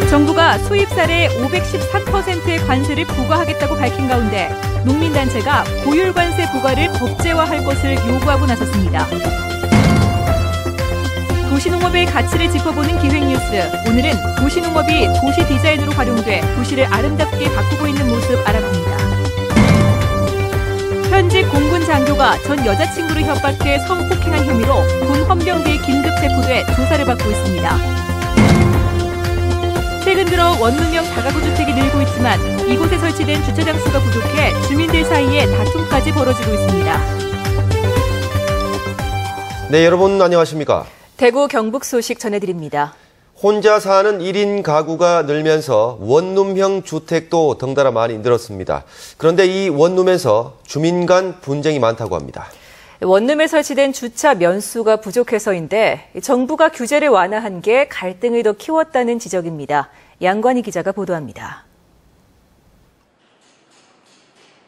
정부가 수입쌀에 513%의 관세를 부과하겠다고 밝힌 가운데 농민단체가 고율관세 부과를 법제화할 것을 요구하고 나섰습니다. 도시농업의 가치를 짚어보는 기획뉴스. 오늘은 도시농업이 도시 디자인으로 활용돼 도시를 아름답게 바꾸고 있는 모습 알아봅니다. 현직 공군 장교가 전 여자친구를 협박해 성폭행한 혐의로 군 헌병대에 긴급 체포돼 조사를 받고 있습니다. 최근 들어 원룸형 다가구 주택이 늘고 있지만 이곳에 설치된 주차장 수가 부족해 주민들 사이에 다툼까지 벌어지고 있습니다. 네, 여러분 안녕하십니까? 대구 경북 소식 전해드립니다. 혼자 사는 1인 가구가 늘면서 원룸형 주택도 덩달아 많이 늘었습니다. 그런데 이 원룸에서 주민 간 분쟁이 많다고 합니다. 원룸에 설치된 주차 면수가 부족해서인데 정부가 규제를 완화한 게 갈등을 더 키웠다는 지적입니다. 양관희 기자가 보도합니다.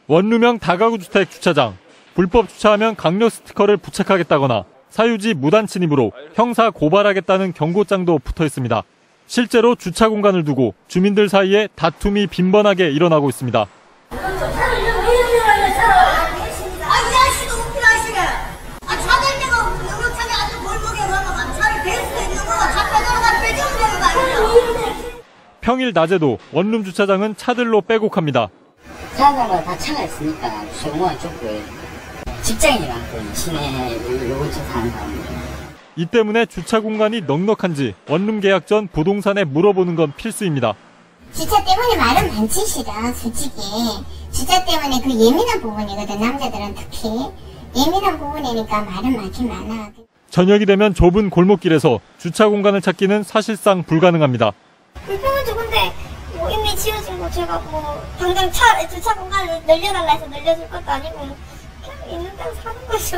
원룸형 다가구 주택 주차장, 불법 주차하면 강력 스티커를 부착하겠다거나 사유지 무단 침입으로 형사 고발하겠다는 경고장도 붙어 있습니다. 실제로 주차 공간을 두고 주민들 사이에 다툼이 빈번하게 일어나고 있습니다. 평일 낮에도 원룸 주차장은 차들로 빼곡합니다. 사람마다 다 차가 있으니까 주차공간 좁고요. 직장인이 많거든요. 시내 요 근처 사는 사람들. 이 때문에 주차 공간이 넉넉한지 원룸 계약 전 부동산에 물어보는 건 필수입니다. 주차 때문에 말은 많지 실은 솔직히. 주차 때문에 그 예민한 부분이거든. 남자들은 특히. 예민한 부분이니까 말은 많긴 많아. 저녁이 되면 좁은 골목길에서 주차 공간을 찾기는 사실상 불가능합니다. 불평은 좋은데 뭐 이미 지어진 거 제가 뭐 당장 주차 공간을 늘려달라 해서 늘려줄 것도 아니고 그냥 있는 데로 사는 거죠.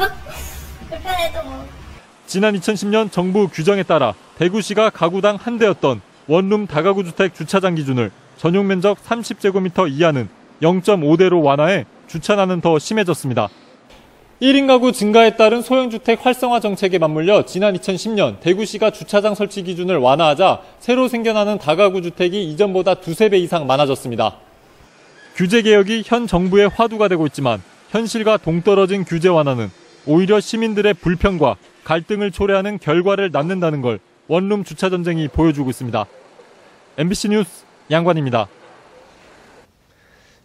불편해도 뭐. 지난 2010년 정부 규정에 따라 대구시가 가구당 한 대였던 원룸 다가구 주택 주차장 기준을 전용 면적 30제곱미터 이하는 0.5대로 완화해 주차난은 더 심해졌습니다. 1인 가구 증가에 따른 소형주택 활성화 정책에 맞물려 지난 2010년 대구시가 주차장 설치 기준을 완화하자 새로 생겨나는 다가구 주택이 이전보다 2~3배 이상 많아졌습니다. 규제 개혁이 현 정부의 화두가 되고 있지만 현실과 동떨어진 규제 완화는 오히려 시민들의 불평과 갈등을 초래하는 결과를 낳는다는 걸 원룸 주차 전쟁이 보여주고 있습니다. MBC 뉴스 양관입니다.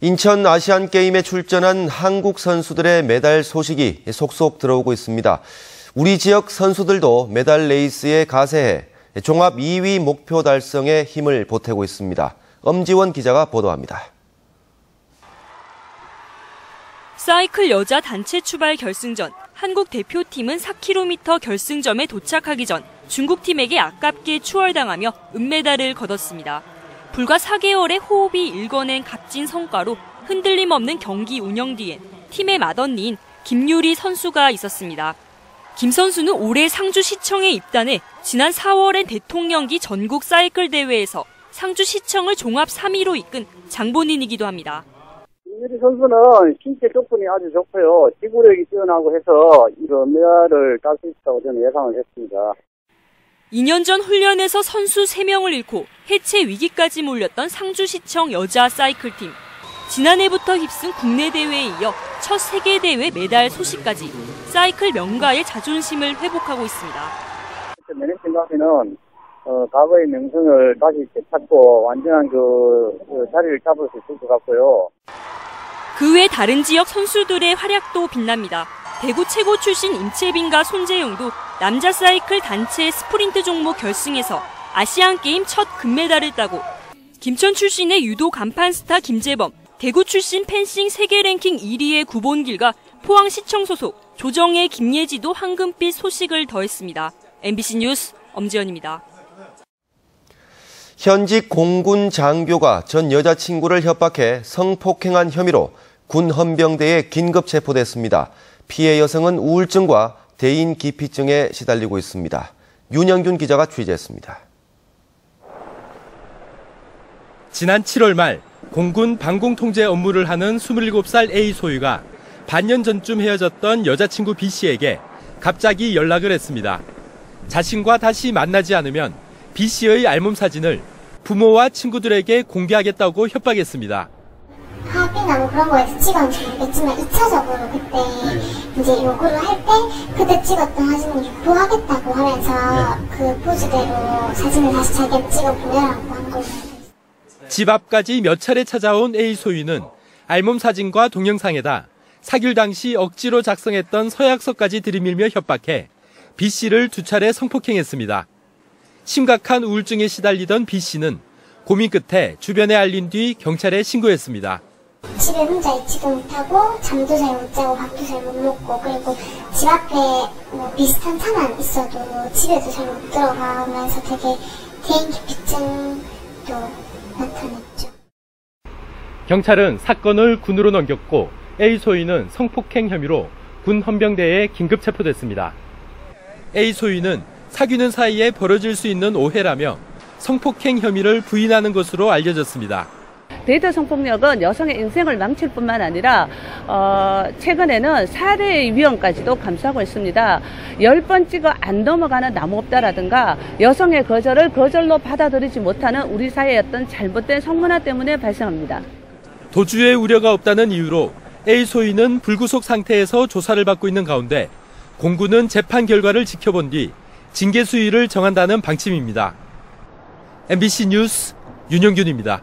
인천 아시안게임에 출전한 한국 선수들의 메달 소식이 속속 들어오고 있습니다. 우리 지역 선수들도 메달 레이스에 가세해 종합 2위 목표 달성에 힘을 보태고 있습니다. 엄지원 기자가 보도합니다. 사이클 여자 단체 추발 결승전, 한국 대표팀은 4km 결승점에 도착하기 전 중국팀에게 아깝게 추월당하며 은메달을 거뒀습니다. 불과 4개월의 호흡이 일궈낸 값진 성과로 흔들림 없는 경기 운영 뒤엔 팀의 맏언니인 김유리 선수가 있었습니다. 김 선수는 올해 상주시청에 입단해 지난 4월엔 대통령기 전국 사이클 대회에서 상주시청을 종합 3위로 이끈 장본인이기도 합니다. 김유리 선수는 신체 조건이 아주 좋고요. 지구력이 뛰어나고 해서 이 은메달을 딸 수 있다고 저는 예상을 했습니다. 2년 전 훈련에서 선수 3명을 잃고 해체 위기까지 몰렸던 상주시청 여자 사이클팀. 지난해부터 휩쓴 국내 대회에 이어 첫 세계대회 메달 소식까지 사이클 명가의 자존심을 회복하고 있습니다. 내년 생각에는 과거의 명성을 다시 되찾고 완전한 그 자리를 잡을 수 있을 것 같고요. 그 외 다른 지역 선수들의 활약도 빛납니다. 대구 최고 출신 임채빈과 손재용도 남자 사이클 단체 스프린트 종목 결승에서 아시안게임 첫 금메달을 따고 김천 출신의 유도 간판 스타 김재범, 대구 출신 펜싱 세계 랭킹 1위의 구본길과 포항시청 소속 조정혜, 김예지도 황금빛 소식을 더했습니다. MBC 뉴스 엄지연입니다. 현직 공군 장교가 전 여자친구를 협박해 성폭행한 혐의로 군 헌병대에 긴급 체포됐습니다. 피해 여성은 우울증과 대인 기피증에 시달리고 있습니다. 윤영균 기자가 취재했습니다. 지난 7월 말 공군 방공통제 업무를 하는 27살 A 소유가 반년 전쯤 헤어졌던 여자친구 B 씨에게 갑자기 연락을 했습니다. 자신과 다시 만나지 않으면 B 씨의 알몸 사진을 부모와 친구들에게 공개하겠다고 협박했습니다. 합의나 뭐 그런 거에서 찍었는지 모르겠지만 2차적으로 그때 이제 요구를 할 때 그때 찍었던 사진을 유포하겠다고 하면서 그 포즈대로 사진을 다시 자기가 찍어 보내라고 한 걸로. 집 앞까지 몇 차례 찾아온 A 소유는 알몸 사진과 동영상에다 사귈 당시 억지로 작성했던 서약서까지 들이밀며 협박해 B 씨를 2차례 성폭행했습니다. 심각한 우울증에 시달리던 B 씨는 고민 끝에 주변에 알린 뒤 경찰에 신고했습니다. 집에 혼자 있지도 못하고 잠도 잘 못 자고 밥도 잘 못 먹고 그리고 집 앞에 뭐 비슷한 차만 있어도 집에도 잘 못 들어가면서 되게 대인기피증도 나타냈죠. 경찰은 사건을 군으로 넘겼고 A 소유는 성폭행 혐의로 군 헌병대에 긴급 체포됐습니다. A 소유는 사귀는 사이에 벌어질 수 있는 오해라며 성폭행 혐의를 부인하는 것으로 알려졌습니다. 데이트 성폭력은 여성의 인생을 망칠 뿐만 아니라 최근에는 살해의 위험까지도 감수하고 있습니다. 10번 찍어 안 넘어가는 나무 없다라든가 여성의 거절을 거절로 받아들이지 못하는 우리 사회의 어떤 잘못된 성문화 때문에 발생합니다. 도주의 우려가 없다는 이유로 A 소유는 불구속 상태에서 조사를 받고 있는 가운데 공군은 재판 결과를 지켜본 뒤 징계 수위를 정한다는 방침입니다. MBC 뉴스 윤영균입니다.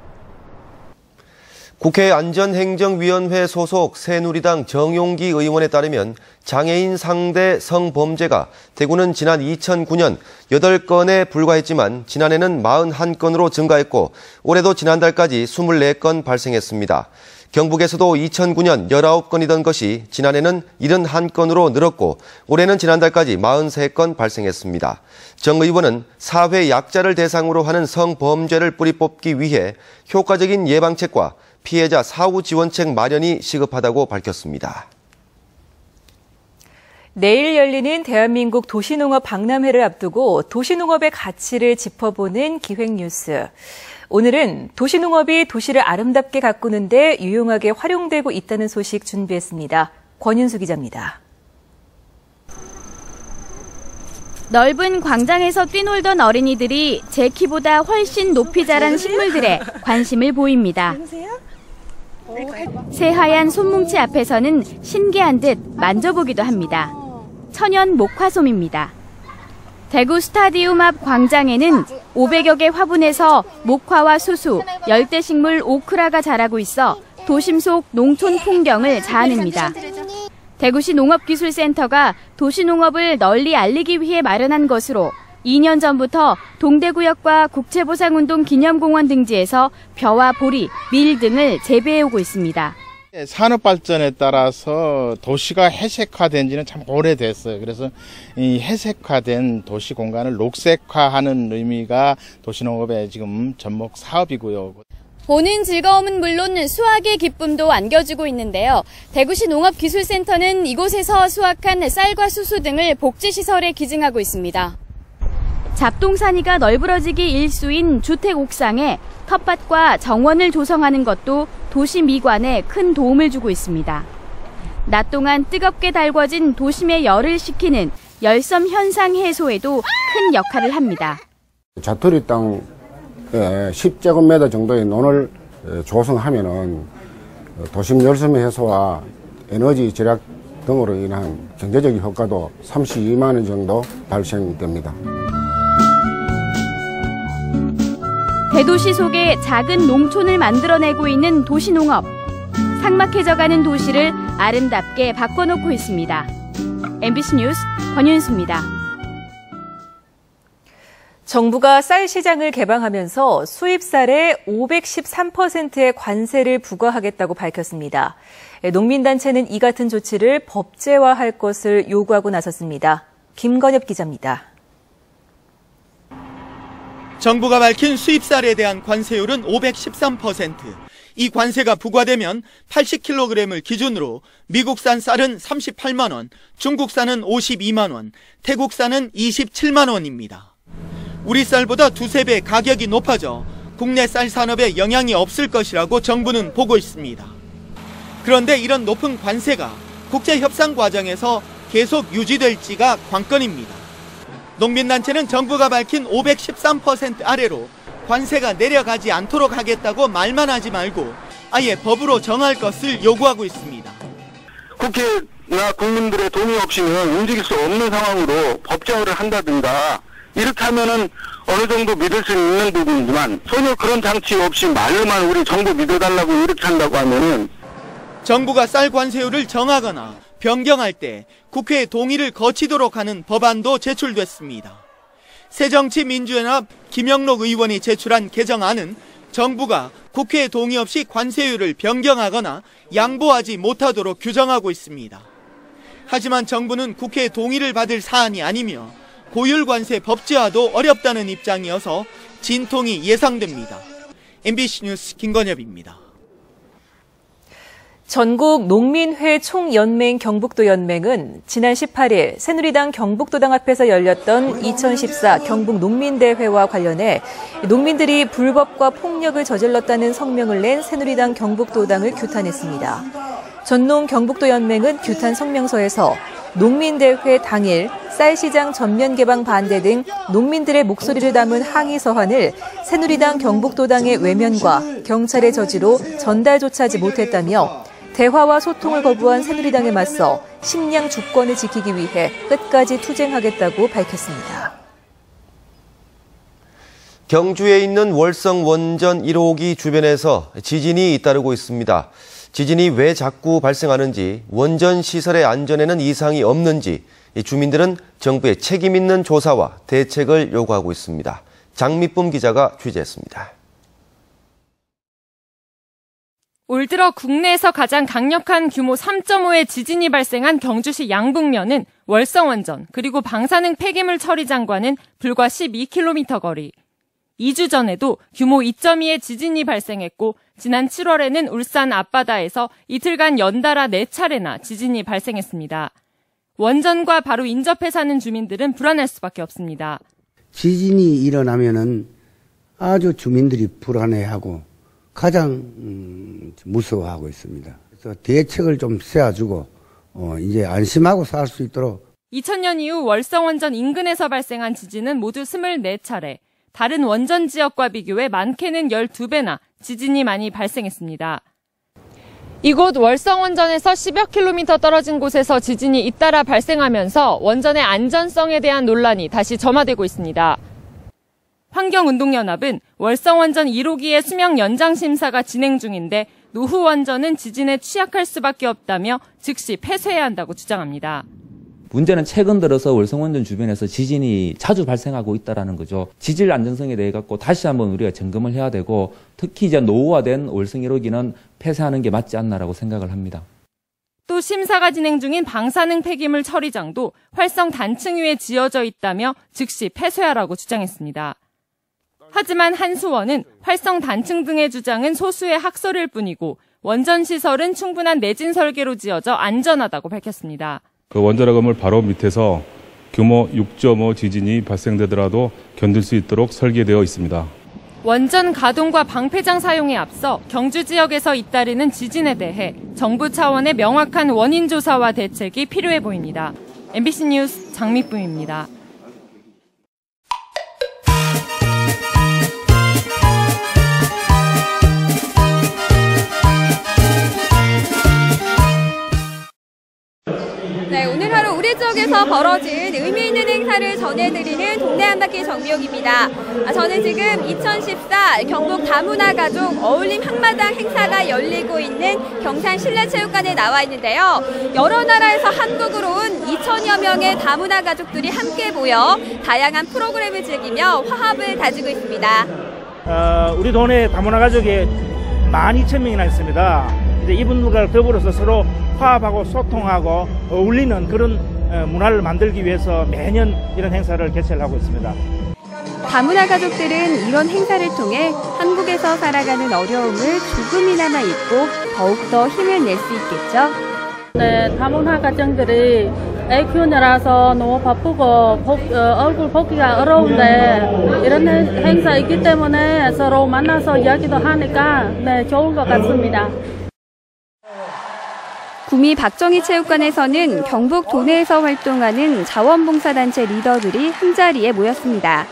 국회 안전행정위원회 소속 새누리당 정용기 의원에 따르면 장애인 상대 성범죄가 대구는 지난 2009년 8건에 불과했지만 지난해는 41건으로 증가했고 올해도 지난달까지 24건 발생했습니다. 경북에서도 2009년 19건이던 것이 지난해는 71건으로 늘었고 올해는 지난달까지 43건 발생했습니다. 정 의원은 사회 약자를 대상으로 하는 성범죄를 뿌리 뽑기 위해 효과적인 예방책과 피해자 사후 지원책 마련이 시급하다고 밝혔습니다. 내일 열리는 대한민국 도시농업 박람회를 앞두고 도시농업의 가치를 짚어보는 기획뉴스. 오늘은 도시농업이 도시를 아름답게 가꾸는 데 유용하게 활용되고 있다는 소식 준비했습니다. 권윤수 기자입니다. 넓은 광장에서 뛰놀던 어린이들이 제 키보다 훨씬 높이 자란 식물들에 관심을 보입니다. 새하얀 솜뭉치 앞에서는 신기한 듯 만져보기도 합니다. 천연 목화솜입니다. 대구 스타디움 앞 광장에는 500여 개 화분에서 목화와 수수, 열대식물 오크라가 자라고 있어 도심 속 농촌 풍경을 자아냅니다. 대구시 농업기술센터가 도시농업을 널리 알리기 위해 마련한 것으로 2년 전부터 동대구역과 국채보상운동 기념공원 등지에서 벼와 보리, 밀 등을 재배해오고 있습니다. 산업 발전에 따라서 도시가 해색화된 지는 참 오래됐어요. 그래서 이 해색화된 도시 공간을 녹색화하는 의미가 도시농업의 지금 접목 사업이고요. 보는 즐거움은 물론 수확의 기쁨도 안겨주고 있는데요. 대구시 농업기술센터는 이곳에서 수확한 쌀과 수수 등을 복지시설에 기증하고 있습니다. 잡동사니가 널브러지기 일수인 주택 옥상에 텃밭과 정원을 조성하는 것도 도시 미관에 큰 도움을 주고 있습니다. 낮 동안 뜨겁게 달궈진 도심의 열을 식히는 열섬 현상 해소에도 큰 역할을 합니다. 자투리 땅 10제곱미터 정도의 논을 조성하면은 도심 열섬 해소와 에너지 절약 등으로 인한 경제적인 효과도 32만 원 정도 발생됩니다. 대도시 속에 작은 농촌을 만들어내고 있는 도시농업. 삭막해져가는 도시를 아름답게 바꿔놓고 있습니다. MBC 뉴스 권윤수입니다. 정부가 쌀 시장을 개방하면서 수입 쌀에 513%의 관세를 부과하겠다고 밝혔습니다. 농민단체는 이 같은 조치를 법제화할 것을 요구하고 나섰습니다. 김건엽 기자입니다. 정부가 밝힌 수입쌀에 대한 관세율은 513%. 이 관세가 부과되면 80kg을 기준으로 미국산 쌀은 38만 원, 중국산은 52만 원, 태국산은 27만 원입니다. 우리 쌀보다 2~3배 가격이 높아져 국내 쌀 산업에 영향이 없을 것이라고 정부는 보고 있습니다. 그런데 이런 높은 관세가 국제 협상 과정에서 계속 유지될지가 관건입니다. 농민단체는 정부가 밝힌 513% 아래로 관세가 내려가지 않도록 하겠다고 말만 하지 말고 아예 법으로 정할 것을 요구하고 있습니다. 국회나 국민들의 동의 없이는 움직일 수 없는 상황으로 법제화를 한다든가 이렇게 하면은 어느 정도 믿을 수 있는 부분이지만 전혀 그런 장치 없이 말로만 우리 정부 믿어달라고 이렇게 한다고 하면은 정부가 쌀 관세율을 정하거나 변경할 때 국회의 동의를 거치도록 하는 법안도 제출됐습니다. 새정치민주연합 김영록 의원이 제출한 개정안은 정부가 국회의 동의 없이 관세율을 변경하거나 양보하지 못하도록 규정하고 있습니다. 하지만 정부는 국회의 동의를 받을 사안이 아니며 고율관세 법제화도 어렵다는 입장이어서 진통이 예상됩니다. MBC 뉴스 김건엽입니다. 전국 농민회 총연맹 경북도 연맹은 지난 18일 새누리당 경북도당 앞에서 열렸던 2014 경북 농민대회와 관련해 농민들이 불법과 폭력을 저질렀다는 성명을 낸 새누리당 경북도당을 규탄했습니다. 전농 경북도 연맹은 규탄 성명서에서 농민대회 당일 쌀시장 전면 개방 반대 등 농민들의 목소리를 담은 항의 서한을 새누리당 경북도당의 외면과 경찰의 저지로 전달조차 하지 못했다며 대화와 소통을 거부한 새누리당에 맞서 식량 주권을 지키기 위해 끝까지 투쟁하겠다고 밝혔습니다. 경주에 있는 월성 원전 1호기 주변에서 지진이 잇따르고 있습니다. 지진이 왜 자꾸 발생하는지, 원전 시설의 안전에는 이상이 없는지 주민들은 정부의 책임 있는 조사와 대책을 요구하고 있습니다. 장미쁨 기자가 취재했습니다. 올 들어 국내에서 가장 강력한 규모 3.5의 지진이 발생한 경주시 양북면은 월성원전 그리고 방사능 폐기물 처리장과는 불과 12km 거리. 2주 전에도 규모 2.2의 지진이 발생했고 지난 7월에는 울산 앞바다에서 이틀간 연달아 4차례나 지진이 발생했습니다. 원전과 바로 인접해 사는 주민들은 불안할 수밖에 없습니다. 지진이 일어나면은 아주 주민들이 불안해하고 가장 무서워하고 있습니다. 그래서 대책을 좀 세워주고 이제 안심하고 살 수 있도록. 2000년 이후 월성원전 인근에서 발생한 지진은 모두 24차례. 다른 원전 지역과 비교해 많게는 12배나 지진이 많이 발생했습니다. 이곳 월성원전에서 10여 킬로미터 떨어진 곳에서 지진이 잇따라 발생하면서 원전의 안전성에 대한 논란이 다시 점화되고 있습니다. 환경운동연합은 월성원전 1호기의 수명 연장 심사가 진행 중인데 노후 원전은 지진에 취약할 수밖에 없다며 즉시 폐쇄해야 한다고 주장합니다. 문제는 최근 들어서 월성원전 주변에서 지진이 자주 발생하고 있다는 거죠. 지질 안전성에 대해 갖고 다시 한번 우리가 점검을 해야 되고 특히 이제 노후화된 월성 1호기는 폐쇄하는 게 맞지 않나라고 생각을 합니다. 또 심사가 진행 중인 방사능 폐기물 처리장도 활성 단층 위에 지어져 있다며 즉시 폐쇄하라고 주장했습니다. 하지만 한수원은 활성 단층 등의 주장은 소수의 학설일 뿐이고 원전 시설은 충분한 내진 설계로 지어져 안전하다고 밝혔습니다. 그 원자력 건물 바로 밑에서 규모 6.5 지진이 발생되더라도 견딜 수 있도록 설계되어 있습니다. 원전 가동과 방패장 사용에 앞서 경주 지역에서 잇따르는 지진에 대해 정부 차원의 명확한 원인 조사와 대책이 필요해 보입니다. MBC 뉴스 장미쁨입니다. 네, 오늘 하루 우리 지역에서 벌어진 의미 있는 행사를 전해드리는 동네 한 바퀴 정미옥입니다. 저는 지금 2014 경북 다문화 가족 어울림 한마당 행사가 열리고 있는 경산 실내체육관에 나와 있는데요. 여러 나라에서 한국으로 온 2,000여 명의 다문화 가족들이 함께 모여 다양한 프로그램을 즐기며 화합을 다지고 있습니다. 우리 동네 다문화 가족이 12,000명이나 있습니다. 이제 이분들과 더불어서 서로 화합하고 소통하고 어울리는 그런 문화를 만들기 위해서 매년 이런 행사를 개최를 하고 있습니다. 다문화 가족들은 이런 행사를 통해 한국에서 살아가는 어려움을 조금이나마 잊고 더욱더 힘을 낼 수 있겠죠. 네, 다문화 가정들이 애 키우느라서 너무 바쁘고 얼굴 보기가 어려운데 이런 행사 있기 때문에 서로 만나서 이야기도 하니까 네, 좋은 것 같습니다. 구미 박정희 체육관에서는 경북 도내에서 활동하는 자원봉사단체 리더들이 한자리에 모였습니다.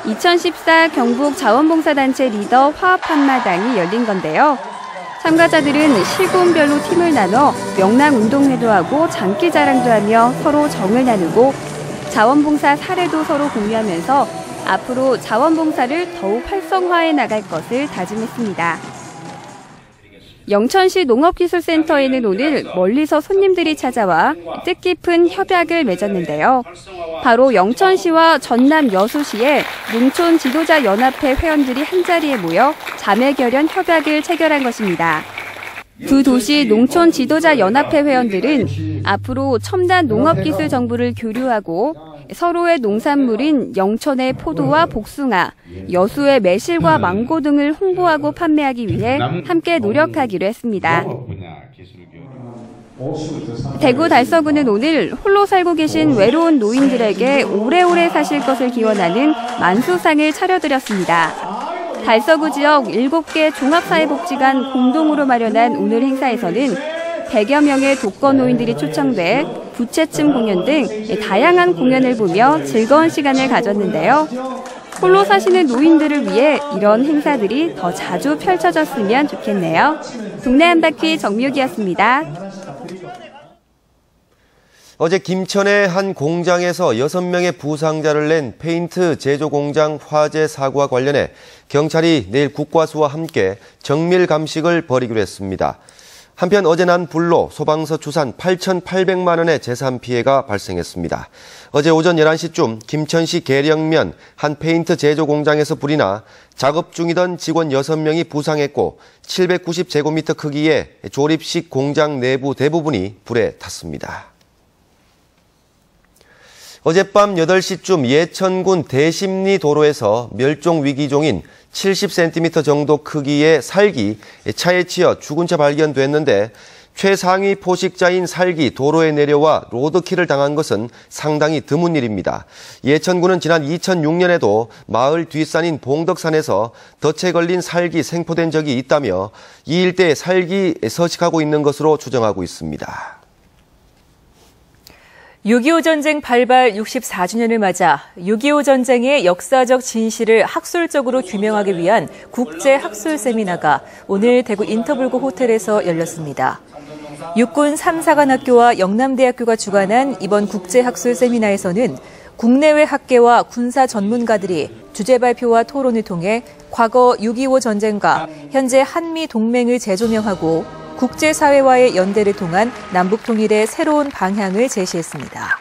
2014 경북 자원봉사단체 리더 화합 한마당이 열린 건데요. 참가자들은 시군별로 팀을 나눠 명랑운동회도 하고 장기자랑도 하며 서로 정을 나누고 자원봉사 사례도 서로 공유하면서 앞으로 자원봉사를 더욱 활성화해 나갈 것을 다짐했습니다. 영천시 농업기술센터에는 오늘 멀리서 손님들이 찾아와 뜻깊은 협약을 맺었는데요. 바로 영천시와 전남 여수시의 농촌 지도자 연합회 회원들이 한자리에 모여 자매결연 협약을 체결한 것입니다. 두 도시 농촌 지도자 연합회 회원들은 앞으로 첨단 농업기술 정보를 교류하고 서로의 농산물인 영천의 포도와 복숭아, 여수의 매실과 망고 등을 홍보하고 판매하기 위해 함께 노력하기로 했습니다. 대구 달서구는 오늘 홀로 살고 계신 외로운 노인들에게 오래오래 사실 것을 기원하는 만수상을 차려드렸습니다. 달서구 지역 7개 종합사회복지관 공동으로 마련한 오늘 행사에서는 100여 명의 독거노인들이 초청돼 부채춤 공연 등 다양한 공연을 보며 즐거운 시간을 가졌는데요. 홀로 사시는 노인들을 위해 이런 행사들이 더 자주 펼쳐졌으면 좋겠네요. 동네 한 바퀴 정미옥이었습니다. 어제 김천의 한 공장에서 6명의 부상자를 낸 페인트 제조 공장 화재 사고와 관련해 경찰이 내일 국과수와 함께 정밀 감식을 벌이기로 했습니다. 한편 어제 난 불로 소방서 추산 8,800만 원의 재산 피해가 발생했습니다. 어제 오전 11시쯤 김천시 계령면 한 페인트 제조 공장에서 불이 나 작업 중이던 직원 6명이 부상했고 790제곱미터 크기의 조립식 공장 내부 대부분이 불에 탔습니다. 어젯밤 8시쯤 예천군 대심리 도로에서 멸종 위기종인 70cm 정도 크기의 살기 차에 치여 죽은 채 발견됐는데 최상위 포식자인 살기 도로에 내려와 로드킬을 당한 것은 상당히 드문 일입니다. 예천군은 지난 2006년에도 마을 뒷산인 봉덕산에서 덫에 걸린 살기 생포된 적이 있다며 이 일대에 살기 서식하고 있는 것으로 추정하고 있습니다. 6.25 전쟁 발발 64주년을 맞아 6.25 전쟁의 역사적 진실을 학술적으로 규명하기 위한 국제학술 세미나가 오늘 대구 인터블고 호텔에서 열렸습니다. 육군 3사관학교와 영남대학교가 주관한 이번 국제학술 세미나에서는 국내외 학계와 군사 전문가들이 주제 발표와 토론을 통해 과거 6.25 전쟁과 현재 한미 동맹을 재조명하고 국제사회와의 연대를 통한 남북통일의 새로운 방향을 제시했습니다.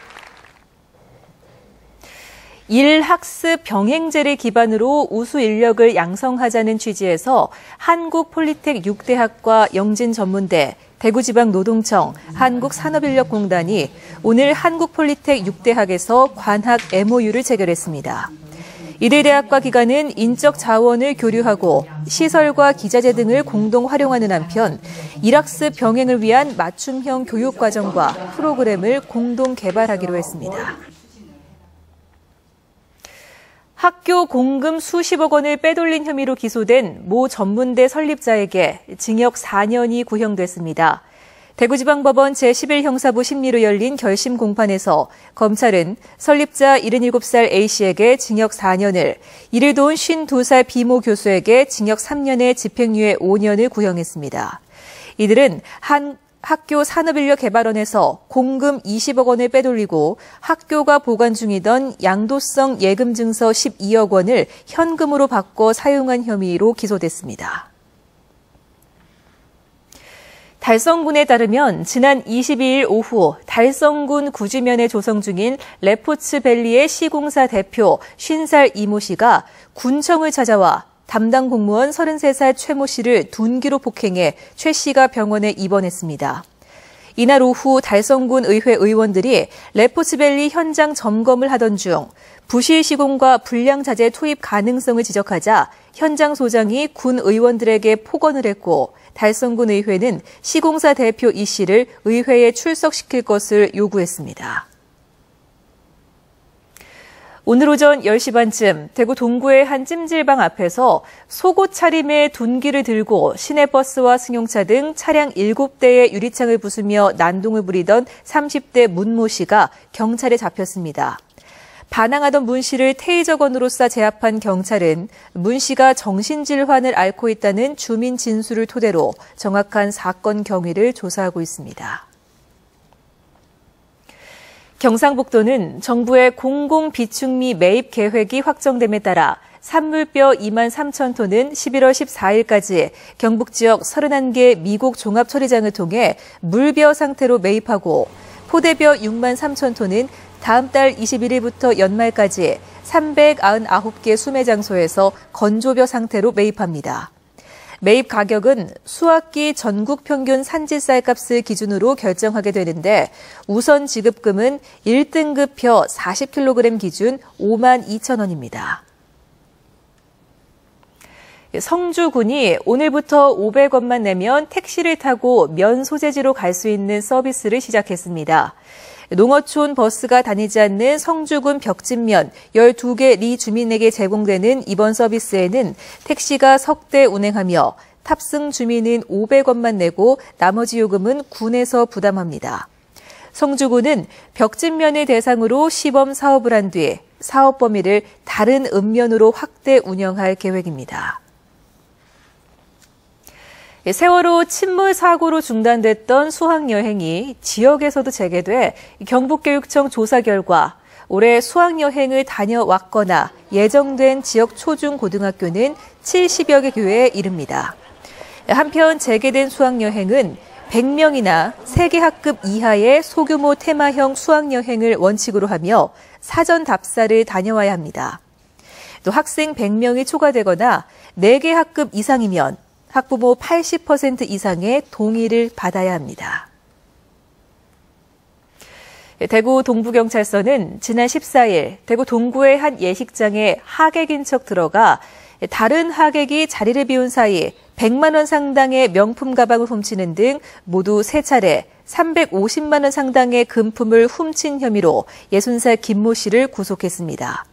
일학습 병행제를 기반으로 우수 인력을 양성하자는 취지에서 한국폴리텍 6대학과 영진전문대, 대구지방노동청, 한국산업인력공단이 오늘 한국폴리텍 6대학에서 관학 MOU를 체결했습니다. 이들 대학과 기관은 인적 자원을 교류하고 시설과 기자재 등을 공동 활용하는 한편 일학습 병행을 위한 맞춤형 교육과정과 프로그램을 공동 개발하기로 했습니다. 학교 공금 수십억 원을 빼돌린 혐의로 기소된 모 전문대 설립자에게 징역 4년이 구형됐습니다. 대구지방법원 제11형사부 심리로 열린 결심 공판에서 검찰은 설립자 77살 A씨에게 징역 4년을, 이를 도운 52살 B모 교수에게 징역 3년의 집행유예 5년을 구형했습니다. 이들은 한 학교 산업인력개발원에서 공금 20억 원을 빼돌리고 학교가 보관 중이던 양도성 예금증서 12억 원을 현금으로 바꿔 사용한 혐의로 기소됐습니다. 달성군에 따르면 지난 22일 오후 달성군 구지면에 조성 중인 레포츠밸리의 시공사 대표 50살 이모 씨가 군청을 찾아와 담당 공무원 33살 최모 씨를 둔기로 폭행해 최 씨가 병원에 입원했습니다. 이날 오후 달성군 의회 의원들이 레포츠밸리 현장 점검을 하던 중 부실 시공과 불량 자재 투입 가능성을 지적하자 현장 소장이 군 의원들에게 폭언을 했고 달성군 의회는 시공사 대표 이 씨를 의회에 출석시킬 것을 요구했습니다. 오늘 오전 10시 반쯤 대구 동구의 한 찜질방 앞에서 속옷 차림에 둔기를 들고 시내버스와 승용차 등 차량 7대의 유리창을 부수며 난동을 부리던 30대 문모 씨가 경찰에 잡혔습니다. 반항하던 문 씨를 테이저건으로 쏴 제압한 경찰은 문 씨가 정신질환을 앓고 있다는 주민 진술을 토대로 정확한 사건 경위를 조사하고 있습니다. 경상북도는 정부의 공공비축미 매입 계획이 확정됨에 따라 산물뼈 2만 3천 톤은 11월 14일까지 경북 지역 31개 미국 종합처리장을 통해 물벼 상태로 매입하고 포대벼 6만 3천 톤은 다음 달 21일부터 연말까지 399개 수매 장소에서 건조벼 상태로 매입합니다. 매입 가격은 수확기 전국 평균 산지 쌀값을 기준으로 결정하게 되는데 우선 지급금은 1등급 벼 40kg 기준 5만 2천 원입니다. 성주군이 오늘부터 500원만 내면 택시를 타고 면 소재지로 갈 수 있는 서비스를 시작했습니다. 농어촌 버스가 다니지 않는 성주군 벽진면 12개 리 주민에게 제공되는 이번 서비스에는 택시가 석 대 운행하며 탑승 주민은 500원만 내고 나머지 요금은 군에서 부담합니다. 성주군은 벽진면을 대상으로 시범 사업을 한 뒤 사업 범위를 다른 읍면으로 확대 운영할 계획입니다. 세월호 침몰 사고로 중단됐던 수학여행이 지역에서도 재개돼 경북교육청 조사 결과 올해 수학여행을 다녀왔거나 예정된 지역 초중고등학교는 70여 개 교회에 이릅니다. 한편 재개된 수학여행은 100명이나 3개 학급 이하의 소규모 테마형 수학여행을 원칙으로 하며 사전 답사를 다녀와야 합니다. 또 학생 100명이 초과되거나 4개 학급 이상이면 학부모 80% 이상의 동의를 받아야 합니다. 대구 동부경찰서는 지난 14일 대구 동구의 한 예식장에 하객인 척 들어가 다른 하객이 자리를 비운 사이 100만 원 상당의 명품 가방을 훔치는 등 모두 3차례 350만 원 상당의 금품을 훔친 혐의로 60살 김모 씨를 구속했습니다.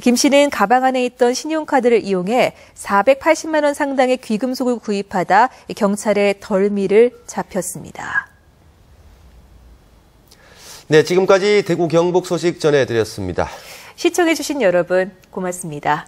김 씨는 가방 안에 있던 신용카드를 이용해 480만 원 상당의 귀금속을 구입하다 경찰의 덜미를 잡혔습니다. 네, 지금까지 대구 경북 소식 전해드렸습니다. 시청해주신 여러분 고맙습니다.